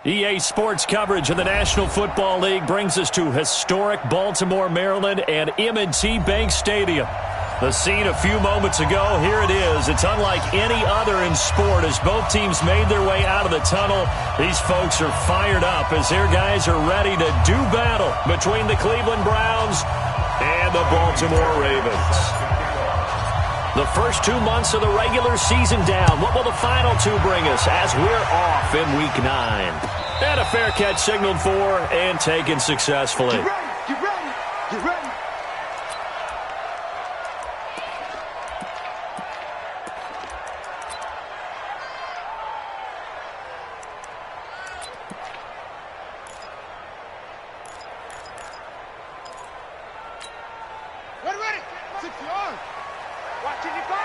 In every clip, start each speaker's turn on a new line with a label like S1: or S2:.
S1: EA Sports coverage of the National Football League brings us to historic Baltimore, Maryland, and M&T Bank Stadium. The scene a few moments ago, here it is. It's unlike any other in sport as both teams made their way out of the tunnel. These folks are fired up as their guys are ready to do battle between the Cleveland Browns and the Baltimore Ravens. The first 2 months of the regular season down. What will the final two bring us as we're off in Week 9? And a fair catch signaled for and taken successfully.
S2: Get ready, get ready, get ready. Ready, 6 yards. Watching it go.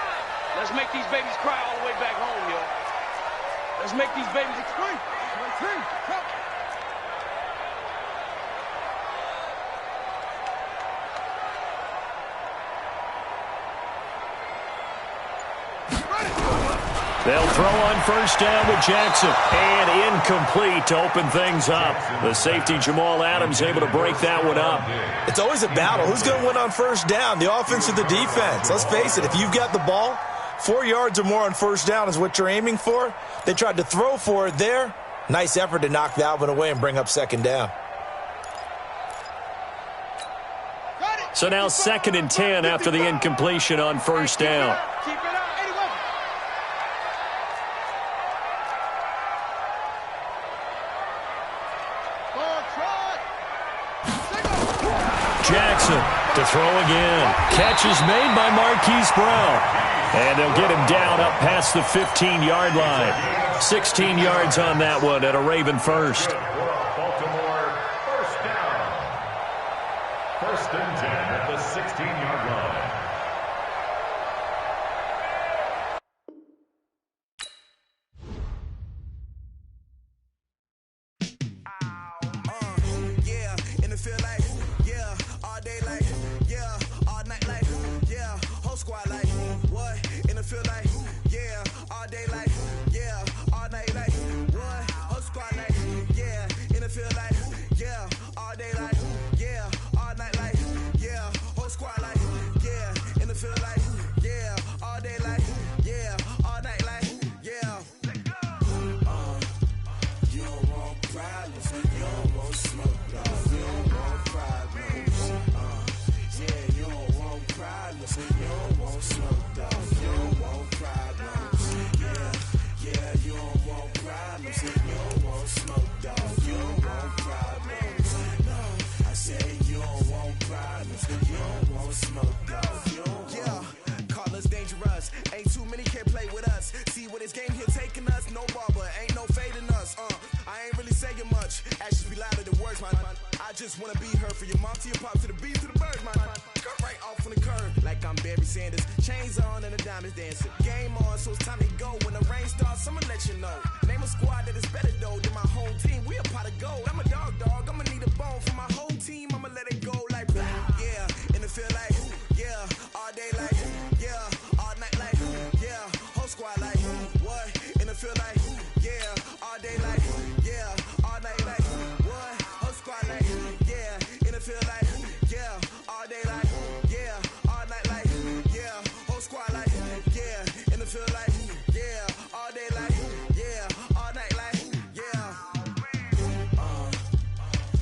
S3: Let's make these babies cry all the way back home, yo. Let's make these babies
S2: Scream. 19. Come.
S1: They'll throw on first down with Jackson. And incomplete to open things up. The safety, Jamal Adams, able to break that one up.
S4: It's always a battle. Who's going to win on first down, the offense or the defense? Let's face it, if you've got the ball, 4 yards or more on first down is what you're aiming for. They tried to throw for it there. Nice effort to knock that one away and bring up second down.
S1: So now 2nd and 10 after the incompletion on first down.
S2: Keep it out. 81. Ball trot.
S1: Jackson to throw again. Catch is made by Marquise Brown. And they'll get him down up past the 15-yard line. 16 yards on that one at a Raven first.
S5: Baltimore, first down. 1st and 10 at the 16-yard line.
S6: Yeah, in the field like, yeah, all day like, yeah, all night like, yeah, whole squad like, what? In the field like, yeah, all day like, yeah, all night like, what? Whole squad like, yeah, in the field like, yeah, all day like, yeah, all night like, yeah, whole squad like, yeah, in the field like, yeah, all day like, yeah, all night like, yeah. You don't want problems, you don't want smoke, dog. You don't want problems. Yeah, you don't want problems, you don't want smoke, dog. You don't want problems. Yeah, you don't want problems, you don't want smoke, dog. You don't want problems. No, I said you don't want problems, you don't want smoke, dog. You don't want. Call us dangerous. Ain't too many can play with us. See where this game here taking us. No barber, ain't no fading us. I ain't really saying much. Actions be louder than words, man. I just wanna be heard for your mom to your pop to the beat to the birds, man. Cut right off on the curve like I'm Barry Sanders. Chains on and the diamonds dancing. Game on, so it's time to go. When the rain starts, I'ma let you know. Name a squad that is better though than my home team. We a pot of gold. I'm a dog. I'ma need a bone for my whole team. I'ma let it go like, yeah. In the field like, yeah. All day like, yeah. All night like, yeah. Whole squad like, what? In the field like, yeah. All day like, yeah. All night like, what? Whole squad like, yeah. In the field like, yeah. All day like, yeah. All night like, yeah. Whole squad like, yeah. In the field like, yeah. All day like, yeah. All night like, yeah.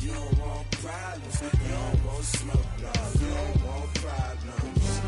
S6: You don't want problems, you don't want smoke, no. You don't want problems.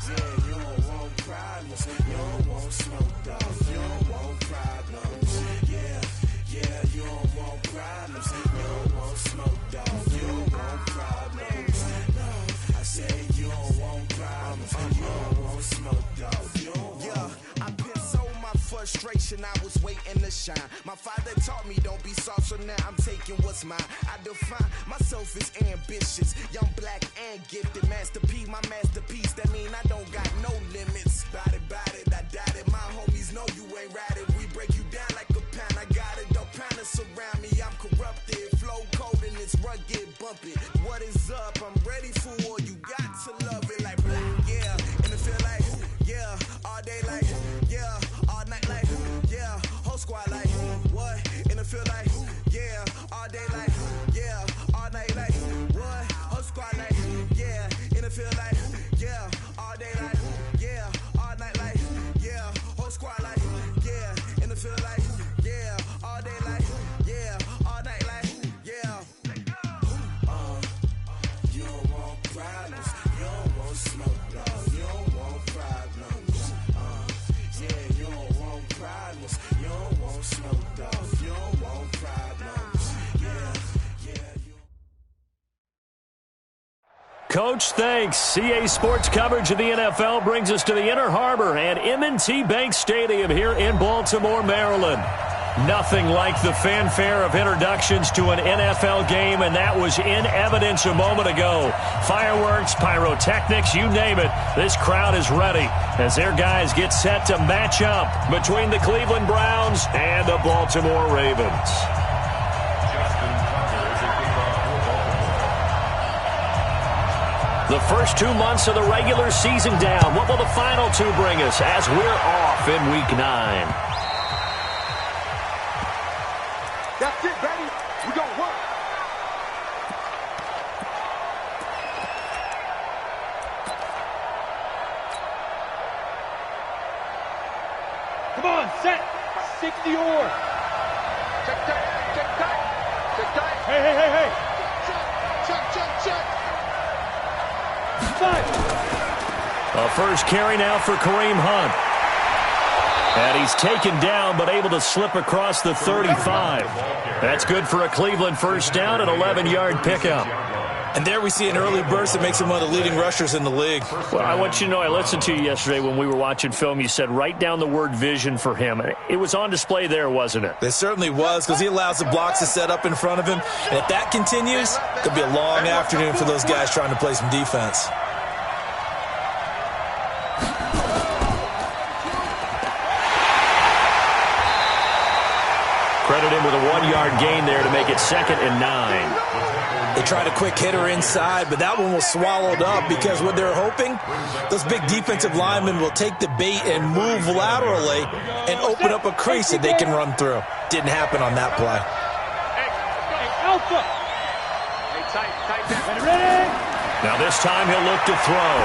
S6: Yeah, you don't want problems, you don't want smoke, dog. You don't want problems. Yeah, you don't want problems, you don't want smoke, dog. You don't want problems. No, I said you don't want problems, you don't want smoke, dog. You don't want. Yeah, I've been so my frustration, I was waiting to shine. My father taught me don't be soft, so now I'm taking what's mine. I define myself as ambitious, young, black, and gifted. Master P, my masterpiece. That mean I don't got no limits. Bout it, I doubt it. My homies know you ain't ratted. We break you down like a pound. I got it, don't pound to surround me. I'm corrupted, flow cold and it's rugged, bumpy. What is up? I'm ready for war. You got to love it like black. Yeah, in the field like, yeah. All day like, yeah. All night like, yeah. Whole squad like, what? In the field like,
S1: Coach, thanks. CA Sports coverage of the NFL brings us to the Inner Harbor and M&T Bank Stadium here in Baltimore, Maryland. Nothing like the fanfare of introductions to an NFL game, and that was in evidence a moment ago. Fireworks, pyrotechnics, you name it. This crowd is ready as their guys get set to match up between the Cleveland Browns and the Baltimore Ravens. The first 2 months of the regular season down. What will the final two bring us as we're off in Week 9?
S2: That's it, baby. We're going to work. Come on, set. 60 or.
S3: Check tight. Check tight. Check tight.
S2: Hey.
S3: Check.
S1: A first carry now for Kareem Hunt. And he's taken down, but able to slip across the 35. That's good for a Cleveland first down, an 11-yard pickup.
S4: And there we see an early burst that makes him one of the leading rushers in the league.
S1: Well, I want you to know, I listened to you yesterday when we were watching film. You said write down the word vision for him. It was on display there, wasn't it?
S4: It certainly was, because he allows the blocks to set up in front of him. And if that continues, it could be a long afternoon for those guys trying to play some defense.
S1: Credit him with a 1-yard gain there to make it 2nd and 9.
S4: They tried a quick hitter inside, but that one was swallowed up because what they're hoping, those big defensive linemen will take the bait and move laterally and open up a crease that they can run through. Didn't happen on that play.
S2: Hey, Alpha.
S3: Hey, tight down.
S2: Ready?
S1: Now this time he'll look to throw.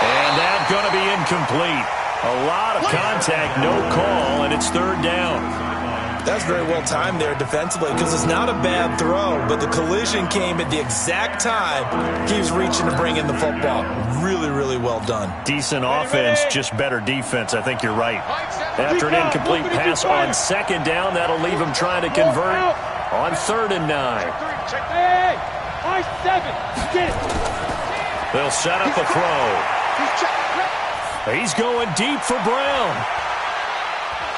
S1: And that's going to be incomplete. A lot of contact, no call, and it's 3rd down.
S4: That's very well timed there defensively because it's not a bad throw, but the collision came at the exact time he was reaching to bring in the football. Really, really well done.
S1: Decent offense, just better defense. I think you're right. After an incomplete pass on 2nd down, that'll leave him trying to convert on 3rd and 9.
S2: Hey, I-7. Get it.
S1: They'll set up a throw. He's going deep for Brown.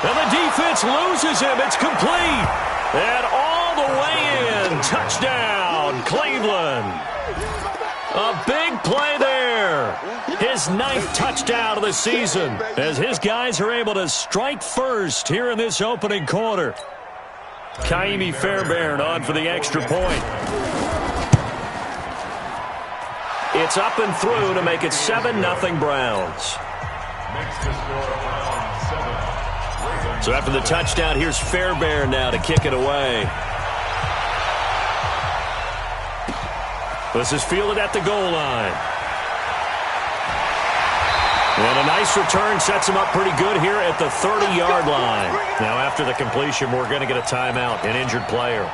S1: And the defense loses him. It's complete. And all the way in. Touchdown, Cleveland. A big play there. His 9th touchdown of the season as his guys are able to strike first here in this opening quarter. Kaimi Fairbairn on for the extra point. It's up and through to make it 7-0 Browns. So after the touchdown, here's Fairbairn now to kick it away. This is fielded at the goal line. And a nice return sets him up pretty good here at the 30-yard line. Now after the completion, we're going to get a timeout, an injured player.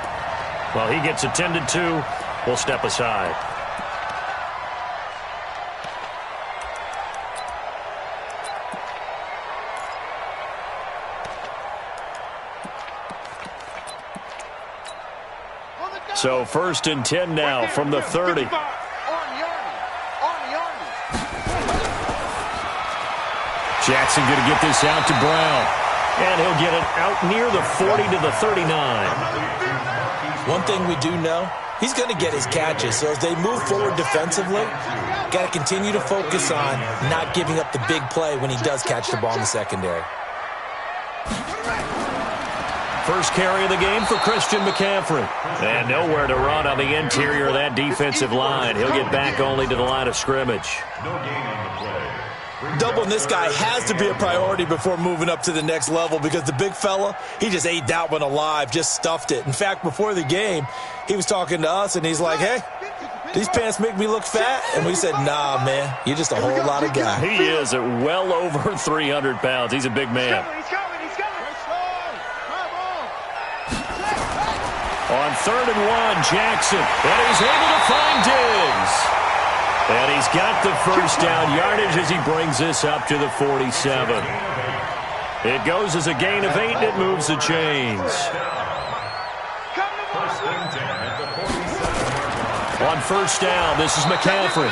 S1: While he gets attended to, we'll step aside. So 1st and 10 now from the 30. Jackson going to get this out to Brown. And he'll get it out near the 40 to the 39.
S4: One thing we do know, he's going to get his catches. So as they move forward defensively, got to continue to focus on not giving up the big play when he does catch the ball in the secondary.
S1: First carry of the game for Christian McCaffrey. And nowhere to run on the interior of that defensive line. He'll get back only to the line of scrimmage.
S4: Doubling this guy has to be a priority before moving up to the next level because the big fella, he just ate that one alive, just stuffed it. In fact, before the game, he was talking to us, and he's like, hey, these pants make me look fat? And we said, nah, man, you're just a whole lot of guy.
S1: He is at well over 300 pounds. He's a big man. On 3rd and 1, Jackson, and he's able to find Diggs. And he's got the first down yardage as he brings this up to the 47. It goes as a gain of 8, and it moves the chains. On first down, this is McCaffrey.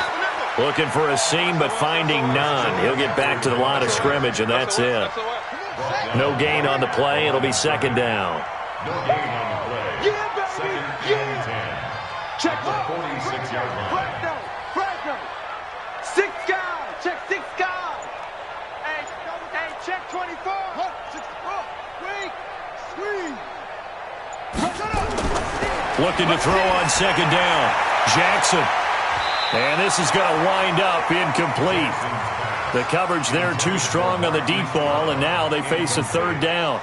S1: Looking for a seam, but finding none. He'll get back to the line of scrimmage, and that's it. No gain on the play. It'll be second down.
S5: No gain on the play. Second and 10. Check the 46-yard line.
S2: Fragno. 6 guys. Check 6 guys. Hey, check 24. Sweet.
S1: Looking to throw on second down. Jackson. And this is going to wind up incomplete. The coverage there too strong on the deep ball, and now they face a third down.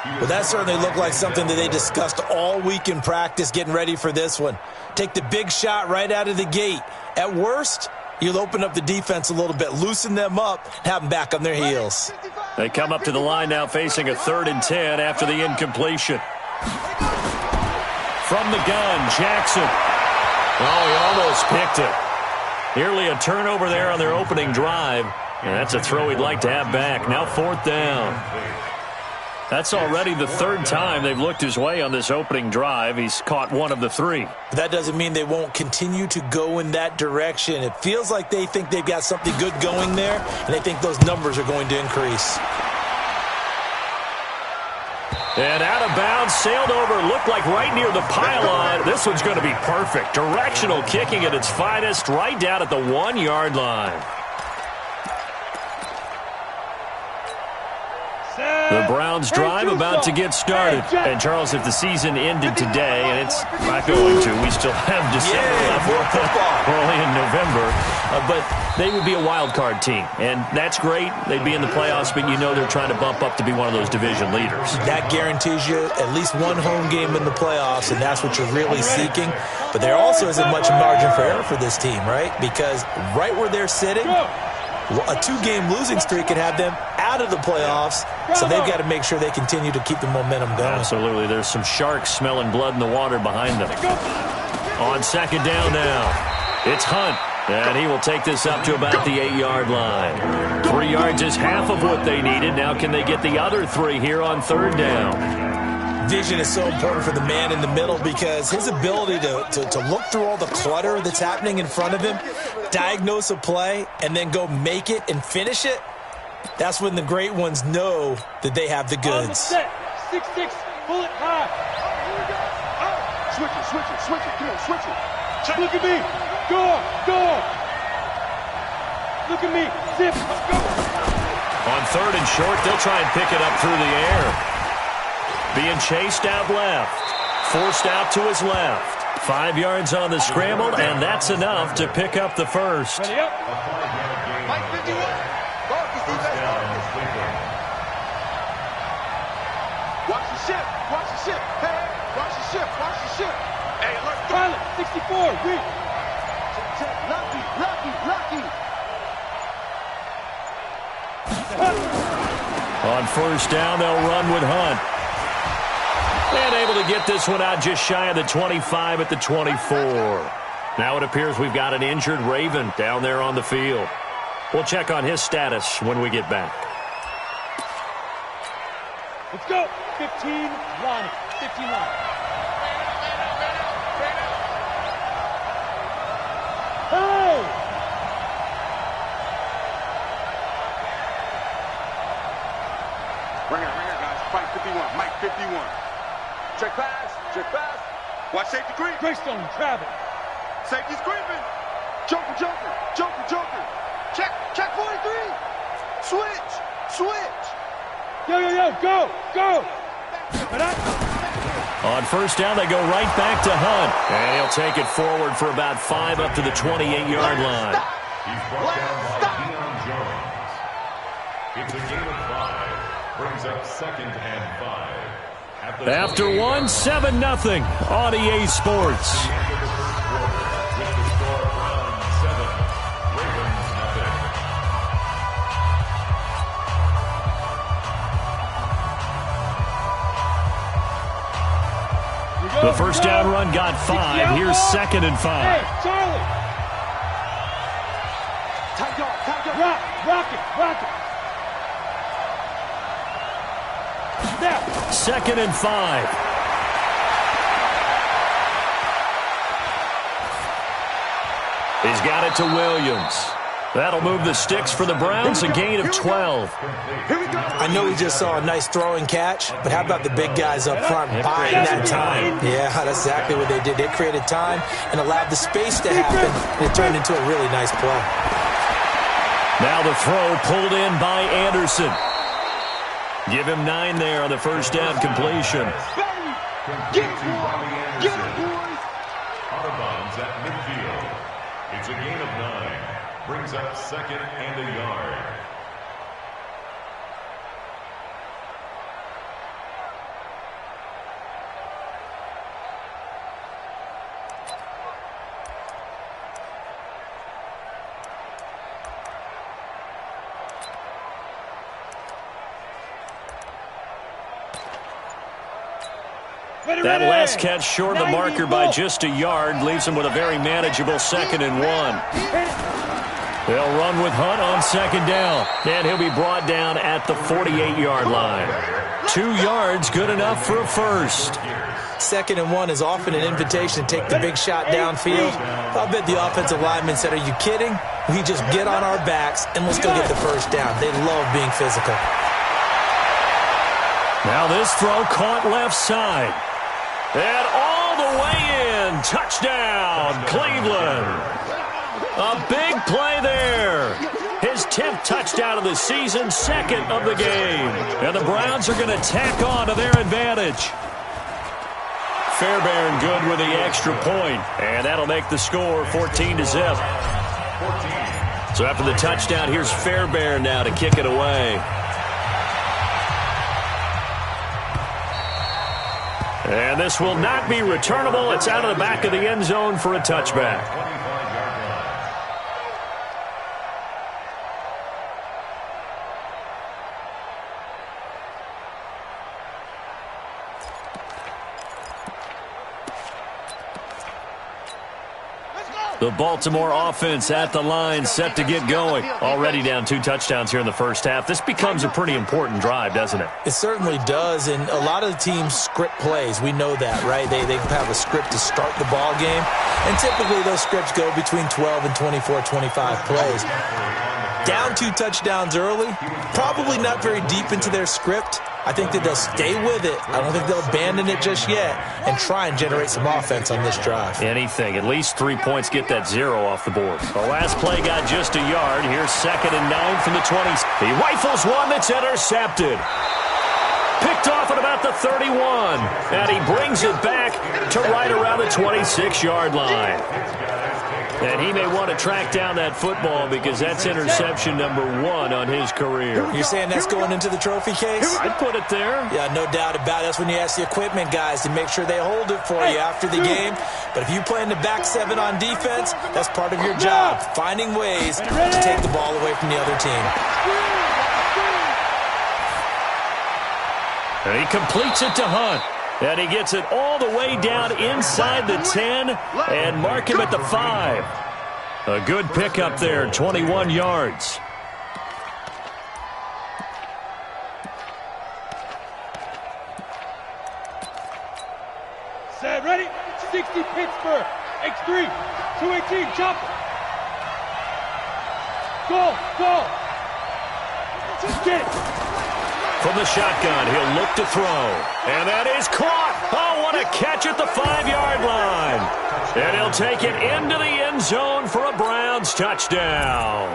S4: Well, that certainly looked like something that they discussed all week in practice, getting ready for this one. Take the big shot right out of the gate. At worst, you'll open up the defense a little bit, loosen them up, have them back on their heels.
S1: They come up to the line now facing a 3rd and 10 after the incompletion. From the gun, Jackson. Oh, he almost picked it. Nearly a turnover there on their opening drive. And that's a throw he'd like to have back. Now 4th down. That's already the 3rd time they've looked his way on this opening drive. He's caught 1 of the 3.
S4: That doesn't mean they won't continue to go in that direction. It feels like they think they've got something good going there, and they think those numbers are going to increase.
S1: And out of bounds, sailed over, looked like right near the pylon. This one's going to be perfect. Directional kicking at its finest, right down at the 1-yard line. The Browns drive about to get started. And, Charles, if the season ended today, and it's not going to, we still have December left. Early in November. But they would be a wild card team. And that's great. They'd be in the playoffs, but you know they're trying to bump up to be one of those division leaders.
S4: That guarantees you at least one home game in the playoffs, and that's what you're really seeking. But there also isn't much margin for error for this team, right? Because right where they're sitting, a 2-game losing streak could have them out of the playoffs, so they've got to make sure they continue to keep the momentum going.
S1: Absolutely. There's some sharks smelling blood in the water behind them. On second down now, it's Hunt, and he will take this up to about the 8-yard line. 3 yards is half of what they needed. Now can they get the other 3 here on 3rd down?
S4: Vision is so important for the man in the middle because his ability to look through all the clutter that's happening in front of him, diagnose a play, and then go make it and finish it, that's when the great ones know that they have the goods.
S2: 6-6, pull it high. Switch it, come on, switch it. Look at me, go. Look at me, zip, go.
S1: On 3rd and short, they'll try and pick it up through the air. Being chased out left. Forced out to his left. 5 yards on the scramble, and that's enough to pick up the first.
S2: Ready up.
S6: Mike 51.
S2: Watch the ship. Hey, watch the ship. Hey, look. Pilot, 64, read. Lucky.
S1: On first down, they'll run with Hunt. And able to get this one out just shy of the 25 at the 24. Now it appears we've got an injured Raven down there on the field. We'll check on his status when we get back.
S2: Let's go. 15 line. Hey!
S3: Bring it, guys. Mike 51. Mike 51. Check pass. Watch safety creep.
S2: Greystone, travel.
S3: Safety's creeping. Joker. Check 43. Switch.
S2: Yo, go.
S1: On first down, they go right back to Hunt. And he'll take it forward for about 5 up to the 28-yard line.
S5: He's brought down by Deion Jones. It's a gain of 5. Brings up 2nd and 5.
S1: After 1, 7-0 on EA Sports. The first down run got 5. Here's 2nd and 5.
S2: Hey, Charlie. Tight yard. Rock it. Now.
S1: 2nd and 5. He's got it to Williams. That'll move the sticks for the Browns, a gain of 12.
S4: I know we just saw a nice throwing catch, but how about the big guys up front buying that time? Yeah, that's exactly what they did. They created time and allowed the space to happen, and it turned into a really nice play.
S1: Now the throw pulled in by Anderson. Give him 9 there on the first down completion.
S2: Get it, boys!
S5: Out of bounds at midfield. It's a gain of 9. Brings up 2nd and a yard.
S1: That last catch short of the marker by just a yard leaves him with a very manageable 2nd and 1. They'll run with Hunt on 2nd down, and he'll be brought down at the 48-yard line. 2 yards, good enough for a first.
S4: 2nd and 1 is often an invitation to take the big shot downfield. I bet the offensive lineman said, "Are you kidding? We just get on our backs and let's go get the first down." They love being physical.
S1: Now this throw caught left side. And all the way in. Touchdown, Cleveland. A big play there. His 10th touchdown of the season, 2nd of the game. And the Browns are going to tack on to their advantage. Fairbairn good with the extra point. And that'll make the score 14-0. So after the touchdown, here's Fairbairn now to kick it away. And this will not be returnable. It's out of the back of the end zone for a touchback. The Baltimore offense at the line, set to get going. Already down 2 touchdowns here in the first half. This becomes a pretty important drive, doesn't it?
S4: It certainly does, and a lot of the teams script plays. We know that, right? They have a script to start the ball game, and typically those scripts go between 12 and 24, 25 plays. Down 2 touchdowns early, probably not very deep into their script. I think that they'll stay with it. I don't think they'll abandon it just yet and try and generate some offense on this drive.
S1: Anything. At least 3 points, get that 0 off the board. The last play got just a yard. Here's 2nd and 9 from the 20. He rifles one that's intercepted. Picked off at about the 31. And he brings it back to right around the 26-yard line. And he may want to track down that football because that's interception number 1 on his career.
S4: You're saying that's going into the trophy case?
S1: I'd put it there.
S4: Yeah, no doubt about it. That's when you ask the equipment guys to make sure they hold it for you after the game. But if you play in the back 7 on defense, that's part of your job, finding ways to take the ball away from the other team.
S1: And he completes it to Hunt. And he gets it all the way down inside the 10 and mark him at the 5. A good pickup there, 21 yards.
S2: Set, ready? 60 Pittsburgh. X3. 218, chopper. Go. Just get it.
S1: From the shotgun, he'll look to throw. And that is caught. Oh, what a catch at the 5-yard line. And he'll take it into the end zone for a Browns touchdown.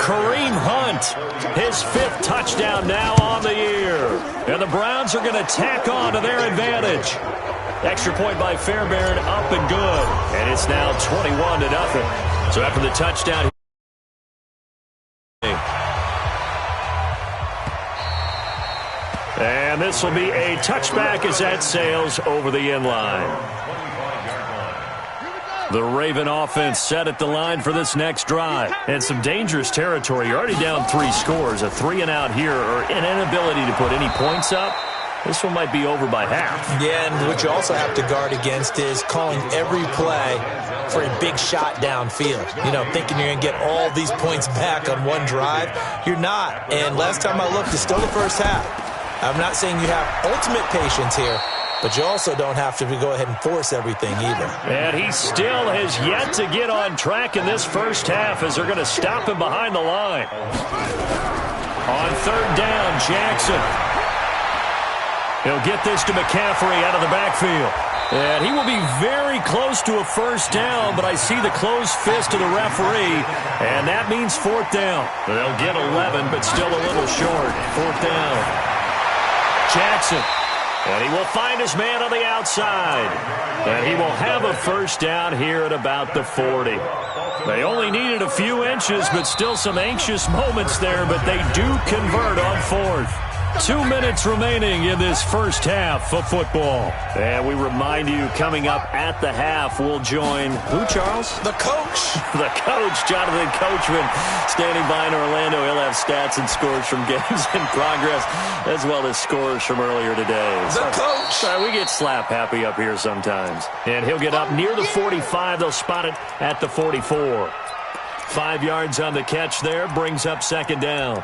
S1: Kareem Hunt, his 5th touchdown now on the year. And the Browns are going to tack on to their advantage. Extra point by Fairbairn, up and good. And it's now 21-0. So after the touchdown, and this will be a touchback as that sails over the end line. The Raven offense set at the line for this next drive. And some dangerous territory. You're already down 3 scores. A 3-and-out here or an inability to put any points up. This one might be over by half.
S4: Yeah, and what you also have to guard against is calling every play for a big shot downfield. You know, thinking you're going to get all these points back on one drive. You're not. And last time I looked, it's still the first half. I'm not saying you have ultimate patience here, but you also don't have to go ahead and force everything either.
S1: And he still has yet to get on track in this first half as they're going to stop him behind the line. On third down, Jackson. He'll get this to McCaffrey out of the backfield. And he will be very close to a first down, but I see the closed fist of the referee, and that means fourth down. They'll get 11, but still a little short. Fourth down. Jackson. And he will find his man on the outside. And he will have a first down here at about the 40. They only needed a few inches, but still some anxious moments there, but they do convert on fourth. 2 minutes remaining in this first half of football. And we remind you, coming up at the half, we'll join who, Charles?
S4: The coach.
S1: The coach, Jonathan Coachman, standing by in Orlando. He'll have stats and scores from games in progress, as well as scores from earlier today.
S4: The coach.
S1: We get slap happy up here sometimes. And he'll get up near the 45. They'll spot it at the 44. 5 yards on the catch there, brings up second down.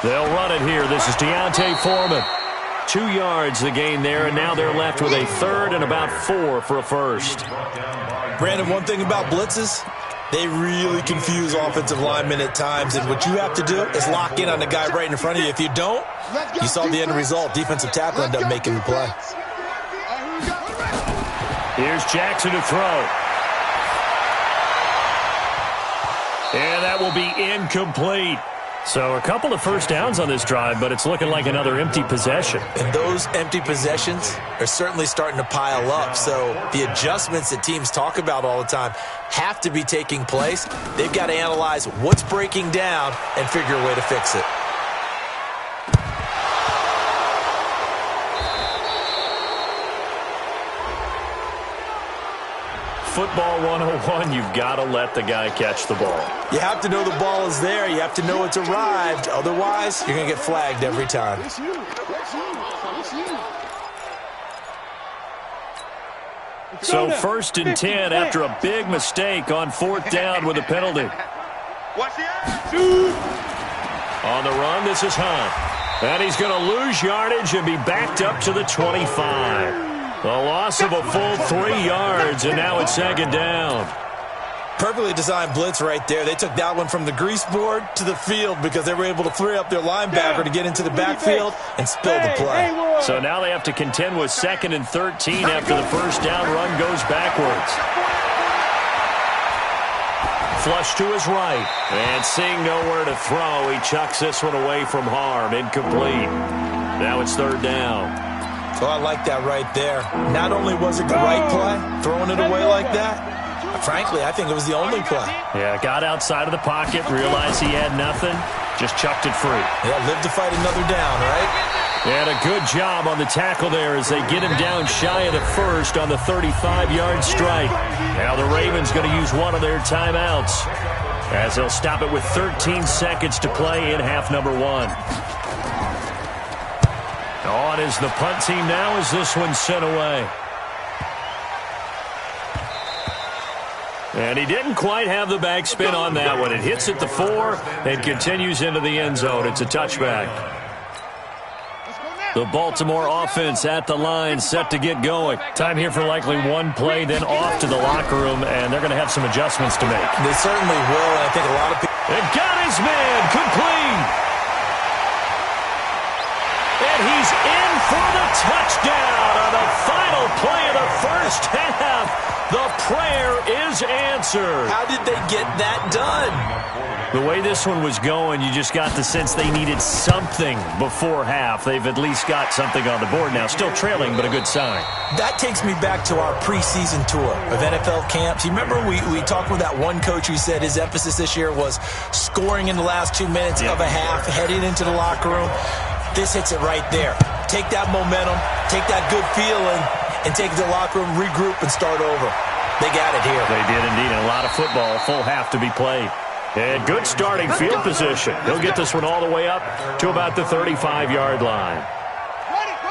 S1: They'll run it here. This is Deontay Foreman. 2 yards the gain there, and now they're left with a third and about 4 for a first.
S4: Brandon, one thing about blitzes, they really confuse offensive linemen at times, and what you have to do is lock in on the guy right in front of you. If you don't, you saw the end result. Defensive tackle ended up making the play.
S1: Here's Jackson to throw. And that will be incomplete. So a couple of first downs on this drive, but it's looking like another empty possession.
S4: And those empty possessions are certainly starting to pile up. So the adjustments that teams talk about all the time have to be taking place. They've got to analyze what's breaking down and figure a way to fix it.
S1: Football 101, you've got to let the guy catch the ball.
S4: You have to know the ball is there. You have to know it's arrived. Otherwise, you're going to get flagged every time.
S1: So first and 10 after a big mistake on fourth down with a penalty. On the run, this is Hunt. And he's going to lose yardage and be backed up to the 25. A loss of a full 3 yards, and now it's second down.
S4: Perfectly designed blitz right there. They took that one from the grease board to the field because they were able to free up their linebacker to get into the backfield and spill the play.
S1: So now they have to contend with second and 13 after the first down run goes backwards. Flush to his right. And seeing nowhere to throw, he chucks this one away from harm. Incomplete. Now it's third down.
S4: So I like that right there. Not only was it the right play, throwing it away like that, frankly, I think it was the only play.
S1: Yeah, got outside of the pocket, realized he had nothing, just chucked it free.
S4: Yeah, live to fight another down, right?
S1: And a good job on the tackle there as they get him down shy of the first on the 35-yard strike. Now the Ravens going to use one of their timeouts as they'll stop it with 13 seconds to play in half number 1. On is the punt team now as this one's sent away. And he didn't quite have the backspin on that one. It hits at the 4 and continues into the end zone. It's a touchback. The Baltimore offense at the line, set to get going. Time here for likely one play, then off to the locker room, and they're going to have some adjustments to make.
S4: They certainly will, and I think a lot of people...
S1: And got his man, complete. And he's in for the touchdown on the final play of the first half. The prayer is answered.
S4: How did they get that done?
S1: The way this one was going, you just got the sense they needed something before half. They've at least got something on the board now. Still trailing, but a good sign.
S4: That takes me back to our preseason tour of NFL camps. You remember we talked with that one coach who said his emphasis this year was scoring in the last 2 minutes of a half, heading into the locker room. This hits it right there. Take that momentum, take that good feeling, and take it to the locker room, regroup, and start over. They got it here.
S1: They did indeed. And a lot of football, full half to be played. And good starting field position. He'll get this one all the way up to about the 35-yard line.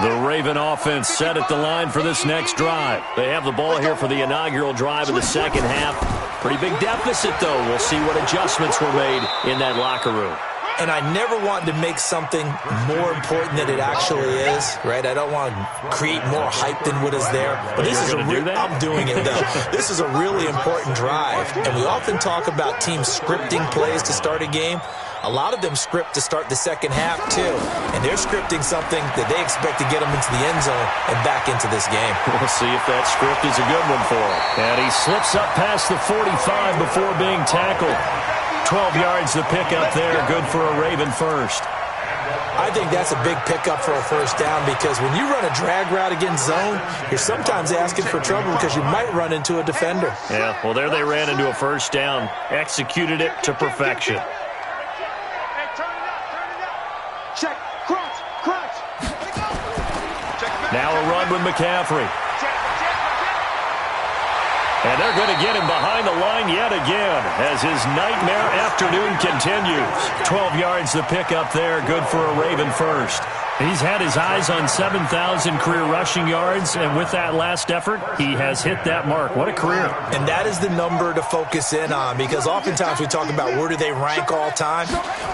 S1: The Raven offense set at the line for this next drive. They have the ball here for the inaugural drive of the second half. Pretty big deficit, though. We'll see what adjustments were made in that locker room.
S4: And I never want to make something more important than it actually is, right? I don't want to create more hype than what is there. But this is I'm doing it, though. This is a really important drive. And we often talk about teams scripting plays to start a game. A lot of them script to start the second half, too. And they're scripting something that they expect to get them into the end zone and back into this game.
S1: We'll see if that script is a good one for him. And he slips up past the 45 before being tackled. 12 yards to pick up there. Good for a Raven first.
S4: I think that's a big pickup for a first down because when you run a drag route against zone, you're sometimes asking for trouble because you might run into a defender.
S1: Yeah, well, there they ran into a first down. Executed it to perfection.
S2: Check, crunch, crunch.
S1: Now a run with McCaffrey. And they're going to get him behind the line yet again as his nightmare afternoon continues. 12 yards to pick up there. Good for a Raven first. He's had his eyes on 7,000 career rushing yards, and with that last effort, he has hit that mark. What a career.
S4: And that is the number to focus in on because oftentimes we talk about where do they rank all time.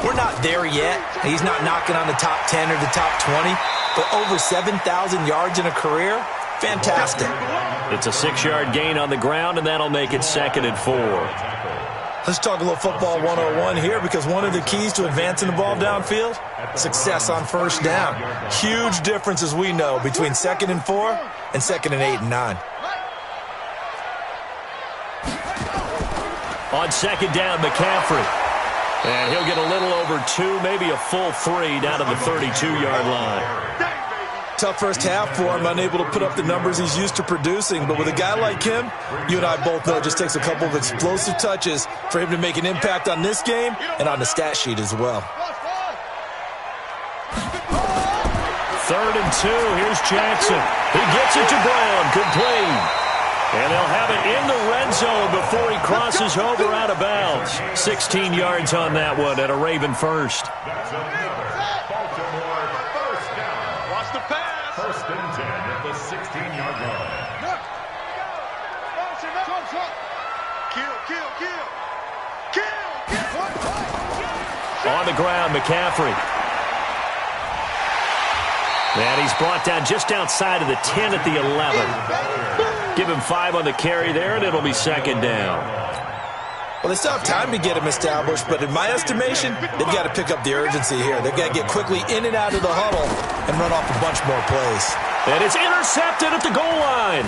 S4: We're not there yet. He's not knocking on the top 10 or the top 20, but over 7,000 yards in a career, fantastic.
S1: It's a 6-yard gain on the ground, and that'll make it 2nd and 4.
S4: Let's talk a little football 101 here because one of the keys to advancing the ball downfield, success on first down. Huge difference, as we know, between 2nd and 4 and 2nd and 8 and 9.
S1: On 2nd down, McCaffrey. And he'll get a little over 2, maybe a full 3 down to the 32-yard line.
S4: Tough first half for him, unable to put up the numbers he's used to producing. But with a guy like him, you and I both know it just takes a couple of explosive touches for him to make an impact on this game and on the stat sheet as well.
S1: 3rd and 2. Here's Jackson. He gets it to Brown. Complete. And they'll have it in the red zone before he crosses over out of bounds. 16 yards on that one at a Raven first.
S5: That's another Baltimore first down.
S2: Watch the pass.
S5: 1st and 10 at the 16-yard line.
S2: Kill.
S1: On the ground, McCaffrey. And he's brought down just outside of the 10 at the 11. Give him 5 on the carry there, and it'll be 2nd down.
S4: Well, they still have time to get him established, but in my estimation, they've got to pick up the urgency here. They've got to get quickly in and out of the huddle and run off a bunch more plays.
S1: And it's intercepted at the goal line.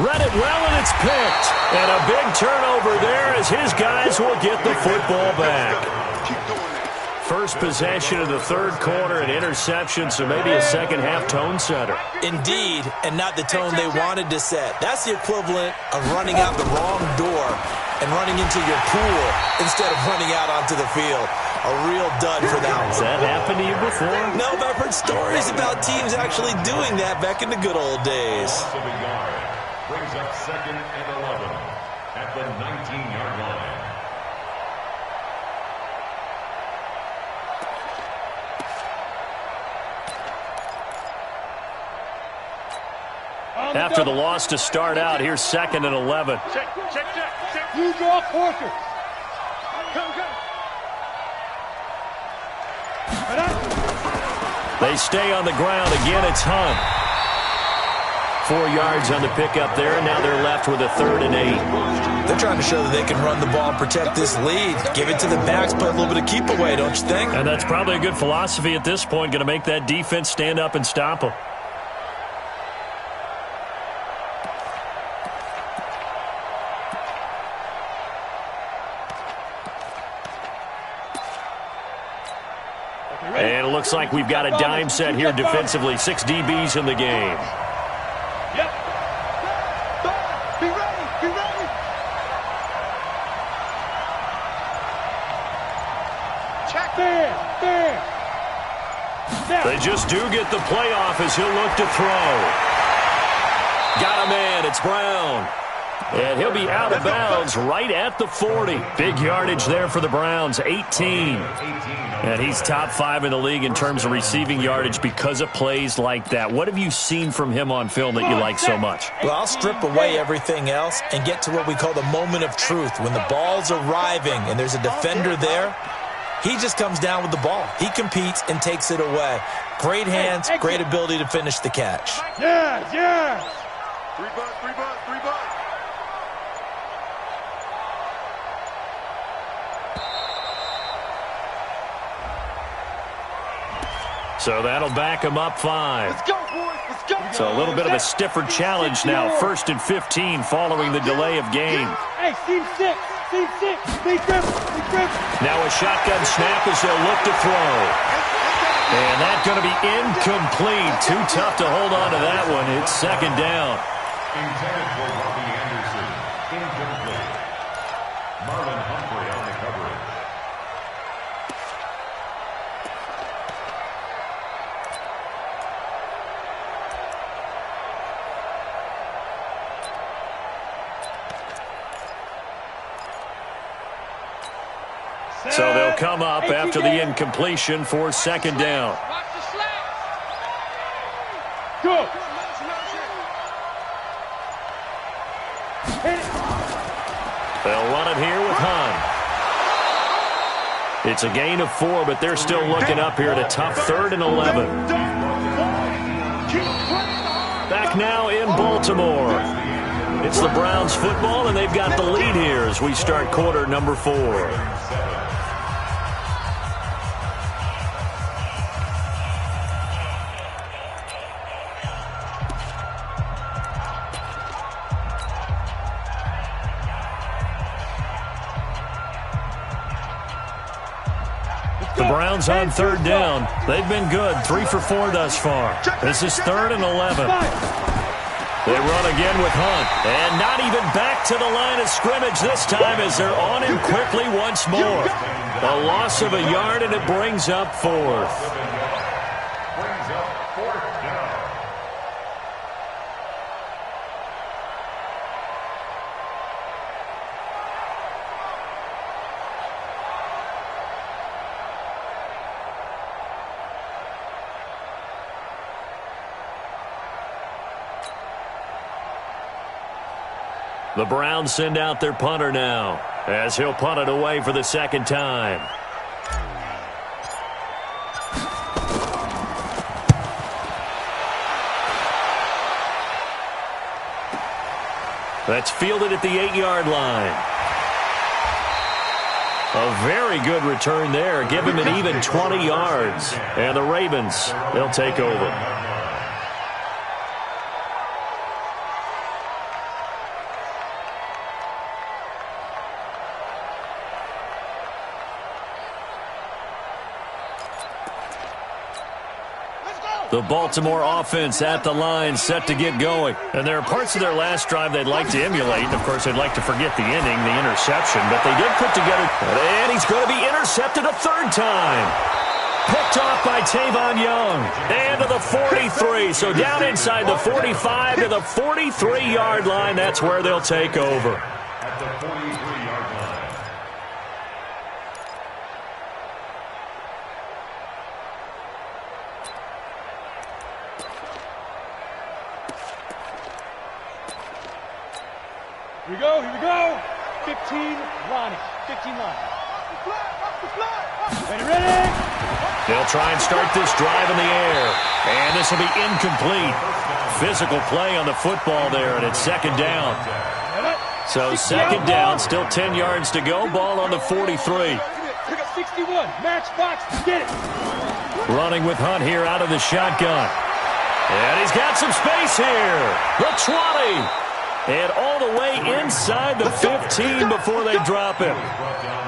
S1: Read it well, and it's picked. And a big turnover there as his guys will get the football back. First possession of the 3rd quarter, an interception, so maybe a second-half tone setter.
S4: Indeed, and not the tone they wanted to set. That's the equivalent of running out the wrong door and running into your pool instead of running out onto the field. A real dud for that one.
S1: Has that happened to you before?
S4: No, but I've heard stories about teams actually doing that back in the good old days.
S5: Loss of a yard. Brings up 2nd and 11 at the 19-yard line.
S1: After the loss to start out, here's 2nd and 11.
S2: Check. You draw quarter.
S1: They stay on the ground. Again, it's Hunt. 4 yards on the pickup there, and now they're left with a 3rd and 8.
S4: They're trying to show that they can run the ball and protect this lead. Give it to the backs, put a little bit of keep away, don't you think?
S1: And that's probably a good philosophy at this point, going to make that defense stand up and stop them. And it looks like we've got a dime set here defensively. 6 DBs in the game.
S2: Yep. Be ready. Check. There.
S1: They just do get the playoff as he'll look to throw. Got a man. It's Brown. And he'll be out of bounds right at the 40. Big yardage there for the Browns, 18. And he's top 5 in the league in terms of receiving yardage because of plays like that. What have you seen from him on film that you like so much?
S4: Well, I'll strip away everything else and get to what we call the moment of truth. When the ball's arriving and there's a defender there, he just comes down with the ball. He competes and takes it away. Great hands, great ability to finish the catch.
S2: Yes, yes.
S3: 3 bucks, 3 bucks, 3 bucks.
S1: So that'll back him up 5.
S2: Let's go, boys. Let's go.
S1: So a little bit of a stiffer challenge now. 1st and 15 following the delay of game.
S2: Hey, team 6. Team 6. Big grip. Big grip.
S1: Now a shotgun snap as they'll look to throw. And that's going to be incomplete. Too tough to hold on to that one. It's 2nd down.
S5: Intended for Robbie Anderson. Incomplete. Marlon Humphrey on the coverage.
S1: So they'll come up after the incompletion for 2nd down.
S2: Watch the slap. Go.
S1: They'll run it here with Hunt. It's a gain of 4, but they're still looking up here at a tough 3rd and 11. Back now in Baltimore. It's the Browns football, and they've got the lead here as we start quarter number 4. The Browns on 3rd down. They've been good, 3 for 4 thus far. This is 3rd and 11. They run again with Hunt. And not even back to the line of scrimmage this time as they're on him quickly once more. A loss of a yard, and it brings up 4th.
S5: Brings up 4th down.
S1: The Browns send out their punter now as he'll punt it away for the 2nd time. That's fielded at the 8-yard line. A very good return there. Give him an even 20 yards. And the Ravens, they'll take over. The Baltimore offense at the line, set to get going. And there are parts of their last drive they'd like to emulate. Of course, they'd like to forget the inning, the interception. But they did put together. And he's going to be intercepted a 3rd time. Picked off by Tavon Young. And to the 43. So down inside the 45 to the 43-yard line. That's where they'll take over.
S5: At the 43-yard line.
S2: Here we go, here we go. 15 line. 15 line. Ready?
S1: They'll try and start this drive in the air. And this will be incomplete. Physical play on the football there, and it's 2nd down. So 2nd down, still 10 yards to go. Ball on the 43.
S2: Pick up 61. Match box. Get it.
S1: Running with Hunt here out of the shotgun. And he's got some space here. The 20. And all the way inside the 15 before they drop him.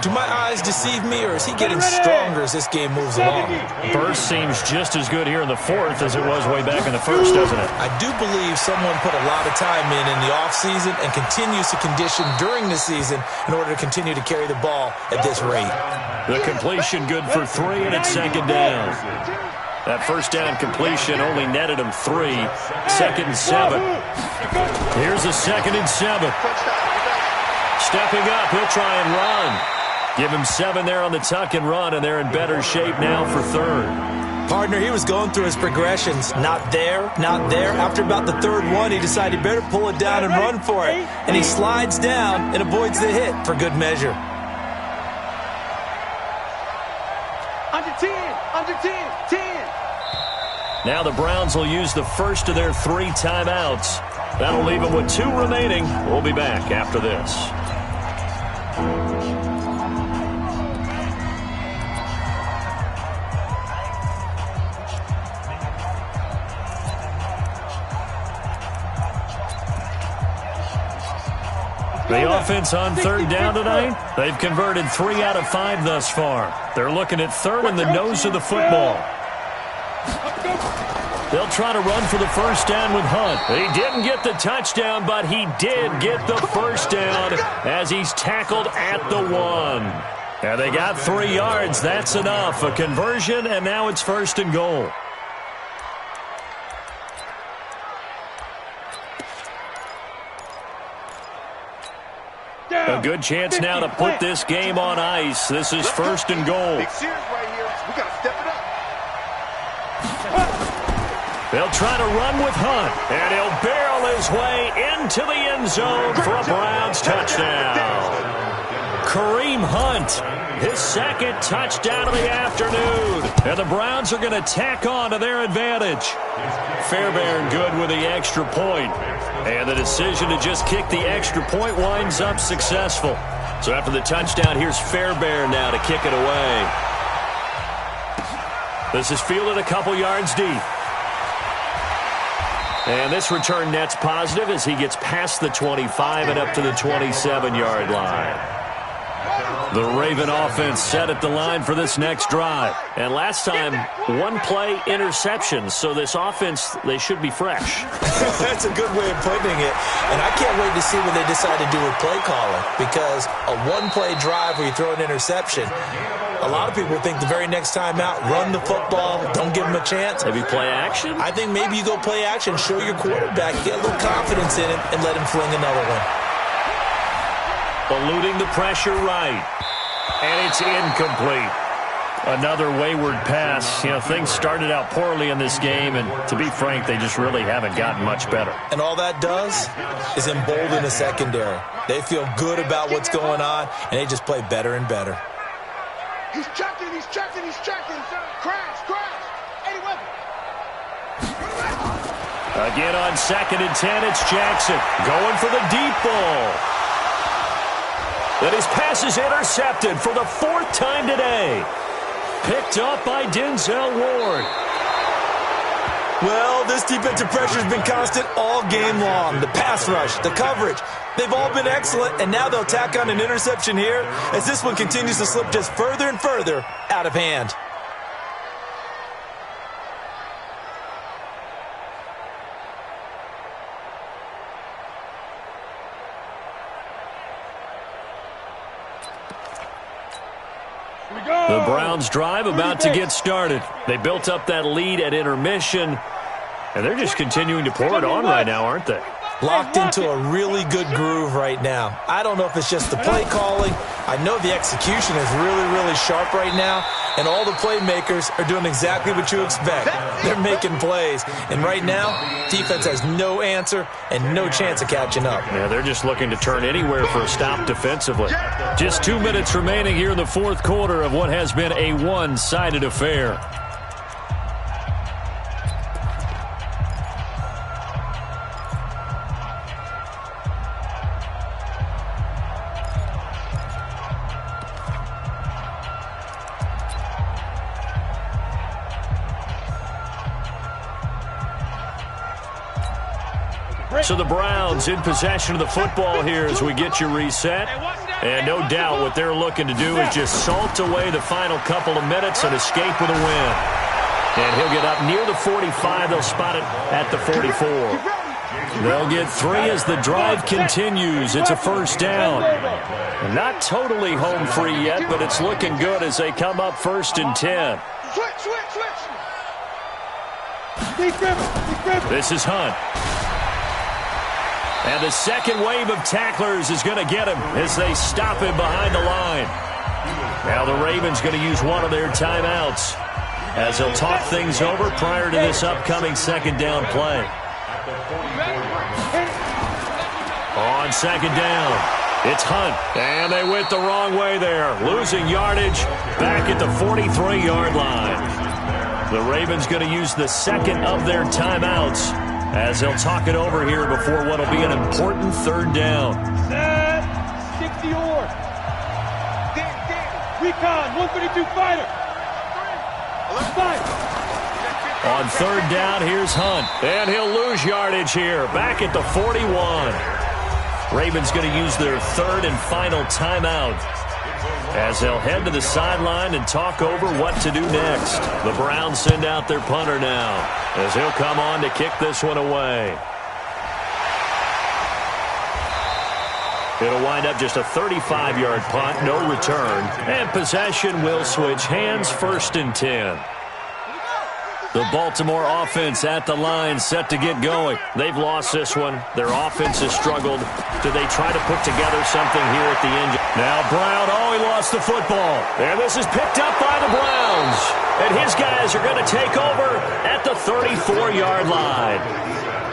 S4: Do my eyes deceive me, or is he getting stronger as this game moves along?
S1: Burst seems just as good here in the 4th as it was way back in the 1st, doesn't it?
S4: I do believe someone put a lot of time in the offseason and continues to condition during the season in order to continue to carry the ball at this rate.
S1: The completion good for 3, and it's 2nd down. That first down completion only netted him 3. 2nd and 7. Here's a 2nd and 7. Stepping up, he'll try and run. Give him 7 there on the tuck and run, and they're in better shape now for 3rd.
S4: Partner, he was going through his progressions. Not there, not there. After about the 3rd one, he decided he better pull it down and run for it. And he slides down and avoids the hit for good measure.
S2: Under 10, under 10, 10.
S1: Now the Browns will use the first of their 3 timeouts. That'll leave them with 2 remaining. We'll be back after this. The offense on 3rd down tonight, they've converted 3 out of 5 thus far. They're looking at 3rd in the nose of the football. They'll try to run for the first down with Hunt. He didn't get the touchdown, but he did get the first down as he's tackled at the 1. And they got 3 yards. That's enough. A conversion, and now it's 1st and goal. A good chance now to put this game on ice. This is 1st and goal.
S3: Big series right here. We got to step it up.
S1: They'll try to run with Hunt, and he'll barrel his way into the end zone for a Browns touchdown. Kareem Hunt, his 2nd touchdown of the afternoon. And the Browns are going to tack on to their advantage. Fairbairn good with the extra point. And the decision to just kick the extra point winds up successful. So after the touchdown, here's Fairbairn now to kick it away. This is fielded a couple yards deep. And this return net's positive as he gets past the 25 and up to the 27-yard line. The Raven offense set at the line for this next drive. And last time, 1-play interception. So this offense, they should be fresh.
S4: That's a good way of putting it. And I can't wait to see what they decide to do with play calling. Because a 1-play drive where you throw an interception, a lot of people think the very next time out, run the football, don't give them a chance.
S1: Maybe play action? I
S4: think maybe you go play action, show your quarterback, get a little confidence in him, and let him fling another one.
S1: Eluding the pressure right. And it's incomplete. Another wayward pass. You know, things started out poorly in this game, and to be frank, they just really haven't gotten much better.
S4: And all that does is embolden the secondary. They feel good about what's going on, and they just play better and better.
S2: He's checking, he's checking, he's checking. Crash, crash. 81.
S1: Again on 2nd and 10, it's Jackson going for the deep ball. Then his pass is intercepted for the 4th time today. Picked up by Denzel Ward.
S4: Well, this defensive pressure has been constant all game long. The pass rush, the coverage, they've all been excellent, and now they'll tack on an interception here as this one continues to slip just further and further out of hand.
S1: The Browns drive about to get started. They built up that lead at intermission, and they're just continuing to pour it on right now, aren't they?
S4: Locked into a really good groove right now. I don't know if it's just the play calling. I know the execution is really, really sharp right now, and all the playmakers are doing exactly what you expect. They're making plays, and right now, defense has no answer and no chance of catching up.
S1: Yeah, they're just looking to turn anywhere for a stop defensively. Just 2 minutes remaining here in the 4th quarter of what has been a one-sided affair. So the Browns in possession of the football here as we get you reset. And no doubt what they're looking to do is just salt away the final couple of minutes and escape with a win. And he'll get up near the 45. They'll spot it at the 44. They'll get 3 as the drive continues. It's a first down. Not totally home free yet, but it's looking good as they come up 1st and 10.
S2: Switch.
S1: This is Hunt. And the second wave of tacklers is going to get him as they stop him behind the line. Now the Ravens going to use one of their timeouts as they'll talk things over prior to this upcoming second down play. On second down, it's Hunt. And they went the wrong way there, losing yardage back at the 43-yard line. The Ravens going to use the second of their timeouts as they'll talk it over here before what will be an important third down.
S2: Set, 60-or. Recon, 132 fighter.
S1: On third down, here's Hunt. And he'll lose yardage here, back at the 41. Ravens going to use their third and final timeout as they'll head to the sideline and talk over what to do next. The Browns send out their punter now as he'll come on to kick this one away. It'll wind up just a 35-yard punt, no return, and possession will switch hands, 1st and 10. The Baltimore offense at the line set to get going. They've lost this one. Their offense has struggled. Do they try to put together something here at the end? Now Brown, he lost the football. And this is picked up by the Browns. And his guys are going to take over at the 34-yard line.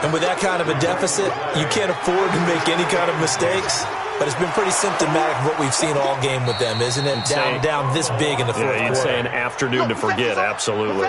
S4: And with that kind of a deficit, you can't afford to make any kind of mistakes. But it's been pretty symptomatic of what we've seen all game with them, isn't it? Down this big in the fourth quarter.
S1: You'd say an afternoon to forget, absolutely.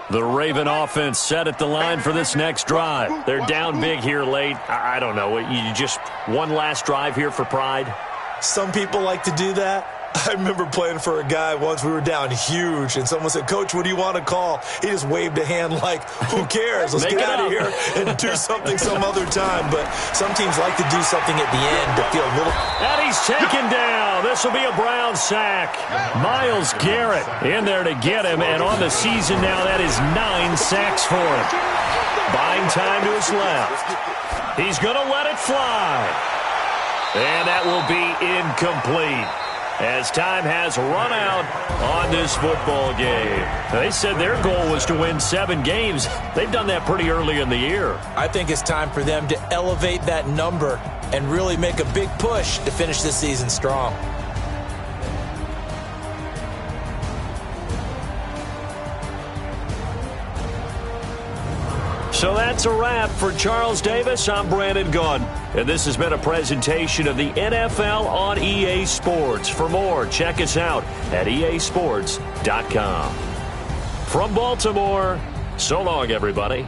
S1: The Raven offense set at the line for this next drive. They're down big here late. I don't know. You just one last drive here for pride?
S4: Some people like to do that. I remember playing for a guy once. We were down huge, and someone said, "Coach, what do you want to call?" He just waved a hand like, who cares? Let's get out of here and do something some other time. But some teams like to do something at the end to feel a little...
S1: And he's taken down. This will be a Brown sack. Myles Garrett in there to get him, and on the season now, that is 9 sacks for him. Buying time to his left. He's going to let it fly. And that will be incomplete, as time has run out on this football game. They said their goal was to win 7 games. They've done that pretty early in the year.
S4: I think it's time for them to elevate that number and really make a big push to finish this season strong.
S1: So that's a wrap. For Charles Davis, I'm Brandon Gaudin. And this has been a presentation of the NFL on EA Sports. For more, check us out at easports.com. From Baltimore, so long, everybody.